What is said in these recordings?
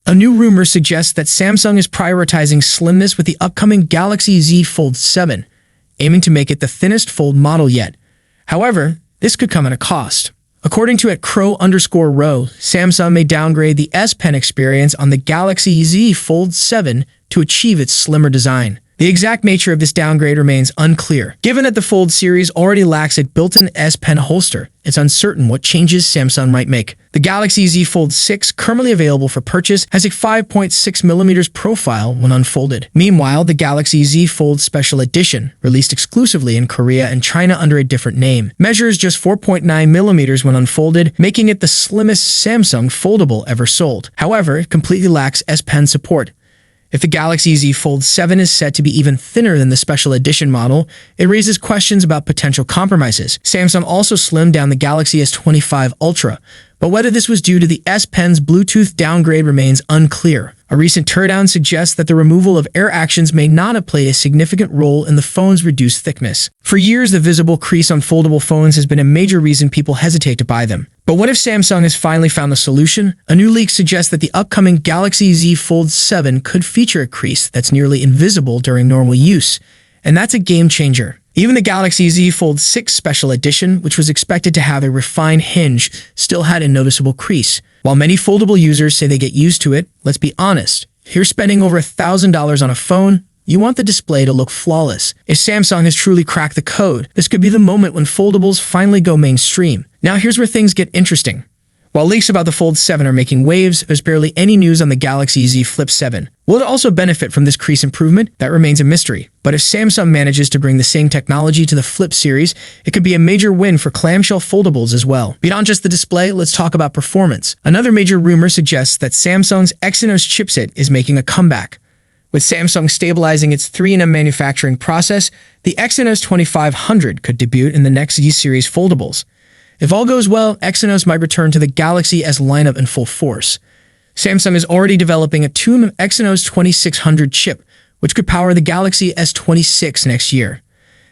A new rumor suggests that Samsung is prioritizing slimness with the upcoming Galaxy Z Fold 7, aiming to make it the thinnest fold model yet. However, this could come at a cost. According to @crow_row, Samsung may downgrade the S Pen experience on the Galaxy Z Fold 7 to achieve its slimmer design. The exact nature of this downgrade remains unclear. Given that the Fold series already lacks a built-in S Pen holster, it's uncertain what changes Samsung might make. The Galaxy Z Fold 6, currently available for purchase, has a 5.6mm profile when unfolded. Meanwhile, the Galaxy Z Fold Special Edition, released exclusively in Korea and China under a different name, measures just 4.9mm when unfolded, making it the slimmest Samsung foldable ever sold. However, it completely lacks S Pen support. If the Galaxy Z Fold 7 is set to be even thinner than the Special Edition model, it raises questions about potential compromises. Samsung also slimmed down the Galaxy S25 Ultra, but whether this was due to the S Pen's Bluetooth downgrade remains unclear. A recent teardown suggests that the removal of air actions may not have played a significant role in the phone's reduced thickness. For years, the visible crease on foldable phones has been a major reason people hesitate to buy them. But what if Samsung has finally found the solution? A new leak suggests that the upcoming Galaxy Z Fold 7 could feature a crease that's nearly invisible during normal use. And that's a game changer. Even the Galaxy Z Fold 6 Special Edition, which was expected to have a refined hinge, still had a noticeable crease. While many foldable users say they get used to it, let's be honest. If you're spending over $1,000 on a phone, you want the display to look flawless. If Samsung has truly cracked the code, this could be the moment when foldables finally go mainstream. Now here's where things get interesting. While leaks about the Fold 7 are making waves, there's barely any news on the Galaxy Z Flip 7. Will it also benefit from this crease improvement? That remains a mystery. But if Samsung manages to bring the same technology to the Flip series, it could be a major win for clamshell foldables as well. Beyond just the display, let's talk about performance. Another major rumor suggests that Samsung's Exynos chipset is making a comeback. With Samsung stabilizing its 3nm manufacturing process, the Exynos 2500 could debut in the next Z series foldables. If all goes well, Exynos might return to the Galaxy S lineup in full force. Samsung is already developing a 2nm Exynos 2600 chip, which could power the Galaxy S26 next year.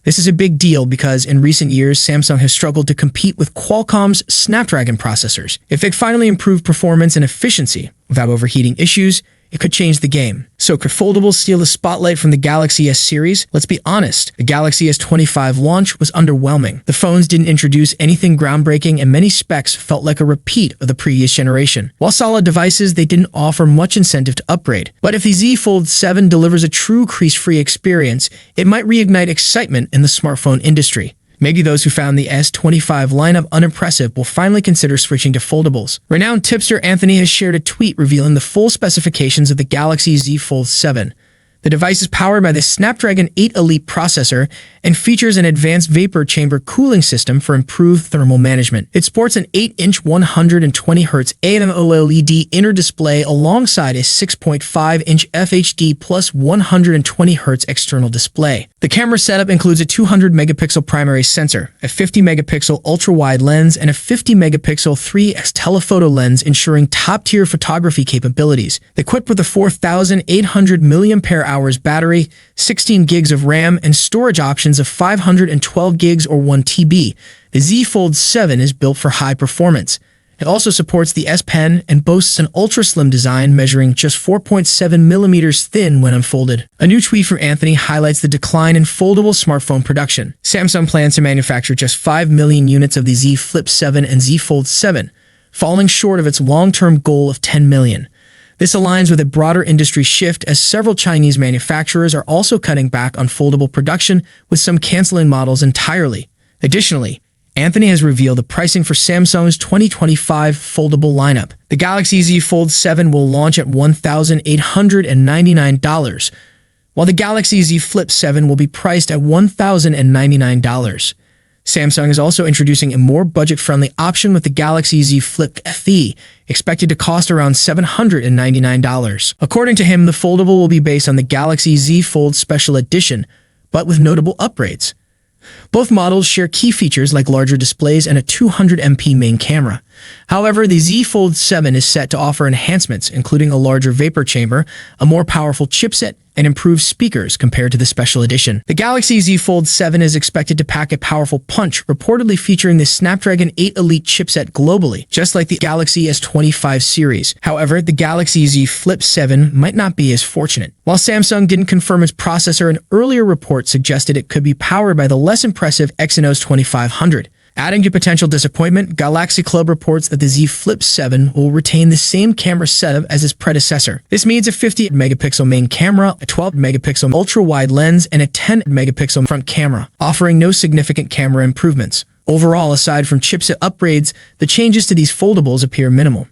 This is a big deal because in recent years, Samsung has struggled to compete with Qualcomm's Snapdragon processors. If they finally improve performance and efficiency without overheating issues, it could change the game. So could foldables steal the spotlight from the Galaxy S series? Let's be honest, the Galaxy S25 launch was underwhelming. The phones didn't introduce anything groundbreaking and many specs felt like a repeat of the previous generation. While solid devices, they didn't offer much incentive to upgrade. But if the Z Fold 7 delivers a true crease-free experience, it might reignite excitement in the smartphone industry. Maybe those who found the S25 lineup unimpressive will finally consider switching to foldables. Renowned tipster Anthony has shared a tweet revealing the full specifications of the Galaxy Z Fold 7. The device is powered by the Snapdragon 8 Elite processor and features an advanced vapor chamber cooling system for improved thermal management. It sports an 8-inch 120Hz AMOLED inner display alongside a 6.5-inch FHD plus 120Hz external display. The camera setup includes a 200-megapixel primary sensor, a 50-megapixel ultra-wide lens, and a 50-megapixel 3x telephoto lens, ensuring top-tier photography capabilities. Equipped with a 4,800 mAh battery, 16 gigs of RAM, and storage options of 512 gigs or 1 TB, the Z Fold 7 is built for high performance. It also supports the S Pen and boasts an ultra-slim design measuring just 4.7mm thin when unfolded. A new tweet from Anthony highlights the decline in foldable smartphone production. Samsung plans to manufacture just 5 million units of the Z Flip 7 and Z Fold 7, falling short of its long-term goal of 10 million. This aligns with a broader industry shift as several Chinese manufacturers are also cutting back on foldable production, with some canceling models entirely. Additionally, Anthony has revealed the pricing for Samsung's 2025 foldable lineup. The Galaxy Z Fold 7 will launch at $1,899, while the Galaxy Z Flip 7 will be priced at $1,099. Samsung is also introducing a more budget-friendly option with the Galaxy Z Flip FE, expected to cost around $799. According to him, the foldable will be based on the Galaxy Z Fold Special Edition, but with notable upgrades. Both models share key features like larger displays and a 200MP main camera. However, the Z Fold 7 is set to offer enhancements, including a larger vapor chamber, a more powerful chipset, and improved speakers compared to the special edition. The Galaxy Z Fold 7 is expected to pack a powerful punch, reportedly featuring the Snapdragon 8 Elite chipset globally, just like the Galaxy S25 series. However, the Galaxy Z Flip 7 might not be as fortunate. While Samsung didn't confirm its processor, an earlier report suggested it could be powered by the less impressive Exynos 2500. Adding to potential disappointment, Galaxy Club reports that the Z Flip 7 will retain the same camera setup as its predecessor. This means a 50-megapixel main camera, a 12-megapixel ultra-wide lens, and a 10-megapixel front camera, offering no significant camera improvements. Overall, aside from chipset upgrades, the changes to these foldables appear minimal.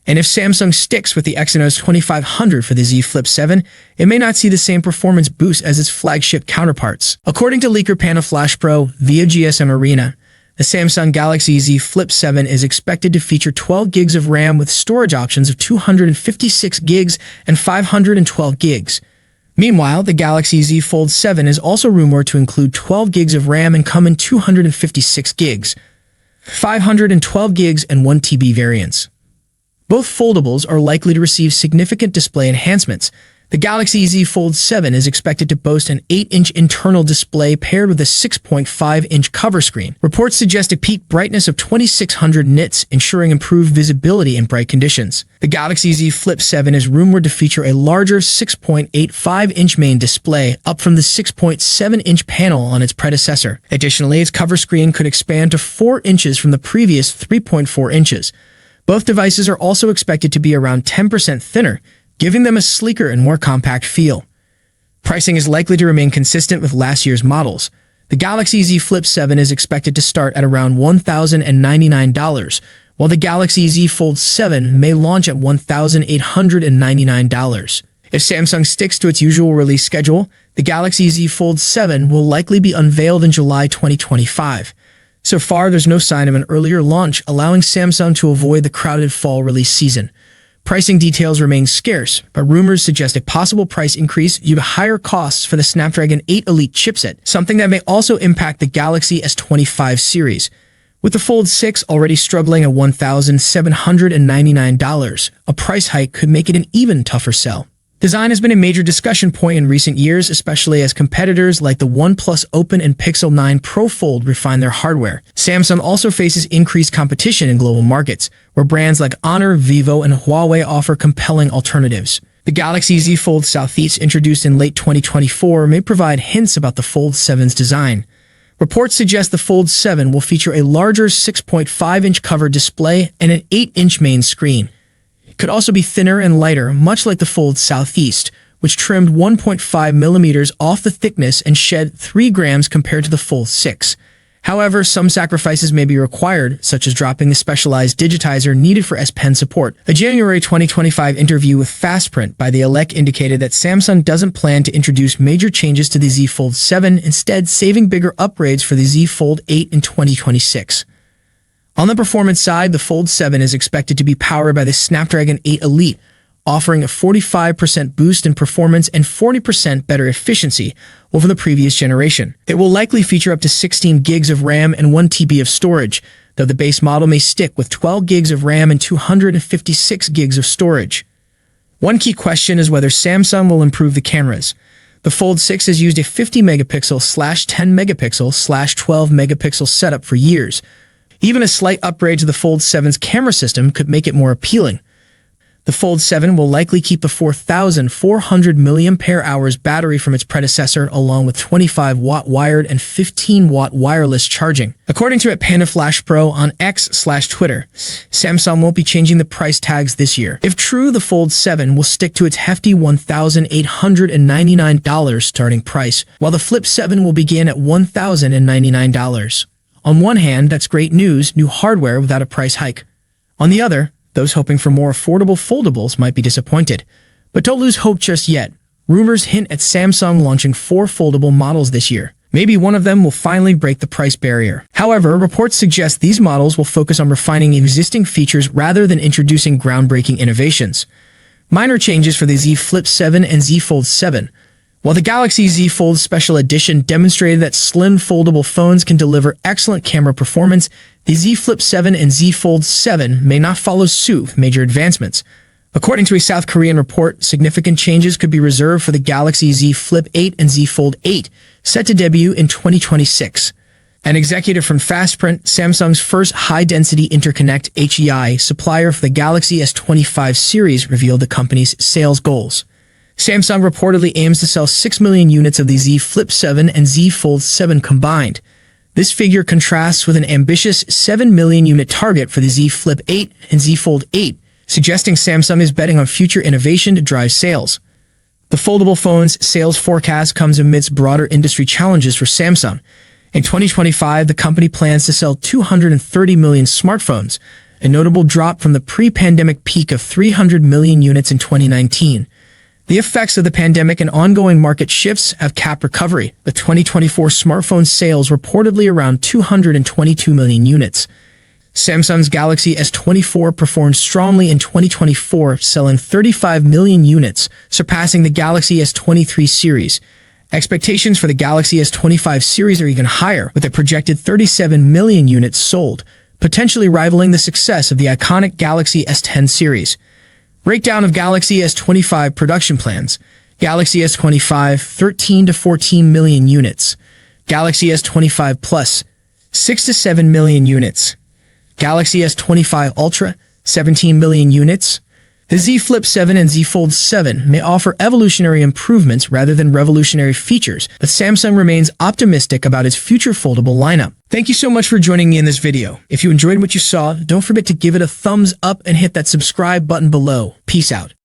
And if Samsung sticks with the Exynos 2500 for the Z Flip 7, it may not see the same performance boost as its flagship counterparts. According to leaker Panaflash Pro via GSM Arena, the Samsung Galaxy Z Flip 7 is expected to feature 12 gigs of RAM with storage options of 256 gigs and 512 gigs. Meanwhile, the Galaxy Z Fold 7 is also rumored to include 12 gigs of RAM and come in 256 gigs, 512 gigs, and 1 TB variants. Both foldables are likely to receive significant display enhancements. The Galaxy Z Fold 7 is expected to boast an 8-inch internal display paired with a 6.5-inch cover screen. Reports suggest a peak brightness of 2600 nits, ensuring improved visibility in bright conditions. The Galaxy Z Flip 7 is rumored to feature a larger 6.85-inch main display, up from the 6.7-inch panel on its predecessor. Additionally, its cover screen could expand to 4 inches from the previous 3.4 inches. Both devices are also expected to be around 10% thinner, giving them a sleeker and more compact feel. Pricing is likely to remain consistent with last year's models. The Galaxy Z Flip 7 is expected to start at around $1,099, while the Galaxy Z Fold 7 may launch at $1,899. If Samsung sticks to its usual release schedule, the Galaxy Z Fold 7 will likely be unveiled in July 2025. So far, there's no sign of an earlier launch, allowing Samsung to avoid the crowded fall release season. Pricing details remain scarce, but rumors suggest a possible price increase due to higher costs for the Snapdragon 8 Elite chipset, something that may also impact the Galaxy S25 series. With the Fold 6 already struggling at $1,799, a price hike could make it an even tougher sell. Design has been a major discussion point in recent years, especially as competitors like the OnePlus Open and Pixel 9 Pro Fold refine their hardware. Samsung also faces increased competition in global markets, where brands like Honor, Vivo, and Huawei offer compelling alternatives. The Galaxy Z Fold Southeast, introduced in late 2024, may provide hints about the Fold 7's design. Reports suggest the Fold 7 will feature a larger 6.5-inch cover display and an 8-inch main screen. Could also be thinner and lighter, much like the Fold Southeast, which trimmed 1.5 millimeters off the thickness and shed 3 grams compared to the Fold 6. However, some sacrifices may be required, such as dropping the specialized digitizer needed for S Pen support. A January 2025 interview with Fastprint by the Elec indicated that Samsung doesn't plan to introduce major changes to the Z Fold 7, instead saving bigger upgrades for the Z Fold 8 in 2026. On the performance side, the Fold 7 is expected to be powered by the Snapdragon 8 Elite, offering a 45% boost in performance and 40% better efficiency over the previous generation. It will likely feature up to 16 gigs of RAM and 1 TB of storage, though the base model may stick with 12 gigs of RAM and 256 gigs of storage. One key question is whether Samsung will improve the cameras. The Fold 6 has used a 50-megapixel/10-megapixel/12-megapixel setup for years. Even a slight upgrade to the Fold 7's camera system could make it more appealing. The Fold 7 will likely keep the 4,400 mAh battery from its predecessor, along with 25-watt wired and 15-watt wireless charging. According to Panaflash Pro on X/Twitter, Samsung won't be changing the price tags this year. If true, the Fold 7 will stick to its hefty $1,899 starting price, while the Flip 7 will begin at $1,099. On one hand, that's great news, new hardware without a price hike. On the other, those hoping for more affordable foldables might be disappointed. But don't lose hope just yet. Rumors hint at Samsung launching 4 foldable models this year. Maybe one of them will finally break the price barrier. However, reports suggest these models will focus on refining existing features rather than introducing groundbreaking innovations. Minor changes for the Z Flip 7 and Z Fold 7 While the Galaxy Z Fold Special Edition demonstrated that slim foldable phones can deliver excellent camera performance, the Z Flip 7 and Z Fold 7 may not follow suit with major advancements. According to a South Korean report, significant changes could be reserved for the Galaxy Z Flip 8 and Z Fold 8, set to debut in 2026. An executive from Fastprint, Samsung's first high-density interconnect HEI supplier for the Galaxy S25 series, revealed the company's sales goals. Samsung reportedly aims to sell 6 million units of the Z Flip 7 and Z Fold 7 combined. This figure contrasts with an ambitious 7 million unit target for the Z Flip 8 and Z Fold 8, suggesting Samsung is betting on future innovation to drive sales. The foldable phone's sales forecast comes amidst broader industry challenges for Samsung. In 2025, the company plans to sell 230 million smartphones, a notable drop from the pre-pandemic peak of 300 million units in 2019. The effects of the pandemic and ongoing market shifts have capped recovery, with 2024 smartphone sales reportedly around 222 million units. Samsung's Galaxy S24 performed strongly in 2024, selling 35 million units, surpassing the Galaxy S23 series. Expectations for the Galaxy S25 series are even higher, with a projected 37 million units sold, potentially rivaling the success of the iconic Galaxy S10 series. Breakdown of Galaxy S25 production plans. Galaxy S25, 13 to 14 million units. Galaxy S25 Plus, 6 to 7 million units. Galaxy S25 Ultra, 17 million units. The Z Flip 7 and Z Fold 7 may offer evolutionary improvements rather than revolutionary features, but Samsung remains optimistic about its future foldable lineup. Thank you so much for joining me in this video. If you enjoyed what you saw, don't forget to give it a thumbs up and hit that subscribe button below. Peace out.